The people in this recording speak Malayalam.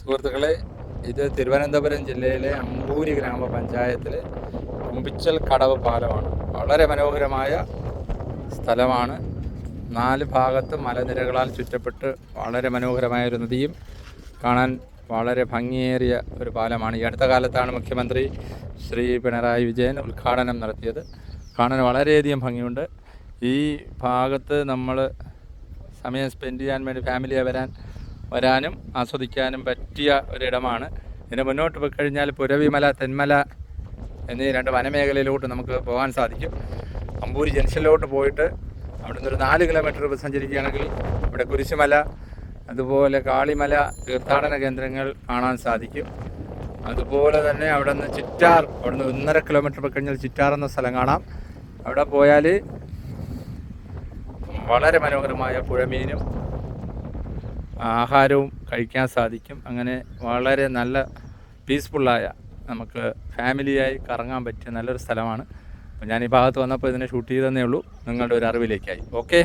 സുഹൃത്തുക്കളെ, ഇത് തിരുവനന്തപുരം ജില്ലയിലെ അമ്പൂരി ഗ്രാമപഞ്ചായത്തിലെ കുമ്പിച്ചൽ കടവ് പാലമാണ്. വളരെ മനോഹരമായ സ്ഥലമാണ്. 4 ഭാഗത്ത് മലനിരകളാൽ ചുറ്റപ്പെട്ട് വളരെ മനോഹരമായ ഒരു നദിയും കാണാൻ വളരെ ഭംഗിയേറിയ ഒരു പാലമാണ്. ഈ അടുത്ത കാലത്താണ് മുഖ്യമന്ത്രി ശ്രീ പിണറായി വിജയൻ ഉദ്ഘാടനം നടത്തിയത്. കാണാൻ വളരെയധികം ഭംഗിയുണ്ട്. ഈ ഭാഗത്ത് നമ്മൾ സമയം സ്പെൻഡ് ചെയ്യാൻ വേണ്ടി ഫാമിലിയെ വരാനും ആസ്വദിക്കാനും പറ്റിയ ഒരിടമാണ്. ഇതിന് മുന്നോട്ട് പോയി കഴിഞ്ഞാൽ പുരവിമല, തെന്മല എന്നീ 2 വനമേഖലയിലോട്ട് നമുക്ക് പോകാൻ സാധിക്കും. അമ്പൂരി ജംഗ്ഷനിലോട്ട് പോയിട്ട് അവിടെ നിന്നൊരു 4 കിലോമീറ്റർ സഞ്ചരിക്കുകയാണെങ്കിൽ ഇവിടെ കുരിശുമല, അതുപോലെ കാളിമല തീർത്ഥാടന കേന്ദ്രങ്ങൾ കാണാൻ സാധിക്കും. അതുപോലെ തന്നെ അവിടെ നിന്ന് ചിറ്റാർ, അവിടെ നിന്ന് 1.5 കിലോമീറ്റർ പോയി കഴിഞ്ഞാൽ ചിറ്റാർ എന്ന സ്ഥലം കാണാം. അവിടെ പോയാൽ വളരെ മനോഹരമായ പുഴമീനും ആഹാരവും കഴിക്കാൻ സാധിക്കും. അങ്ങനെ വളരെ നല്ല പീസ്ഫുള്ളായ നമുക്ക് ഫാമിലിയായി കറങ്ങാൻ പറ്റിയ നല്ലൊരു സ്ഥലമാണ്. അപ്പോൾ ഞാൻ ഈ ഭാഗത്ത് വന്നപ്പോൾ ഇതിനെ ഷൂട്ട് ചെയ്തതന്നേ ഉള്ളൂ, നിങ്ങളുടെ ഒരു അറിവിലേക്കായി. ഓക്കെ.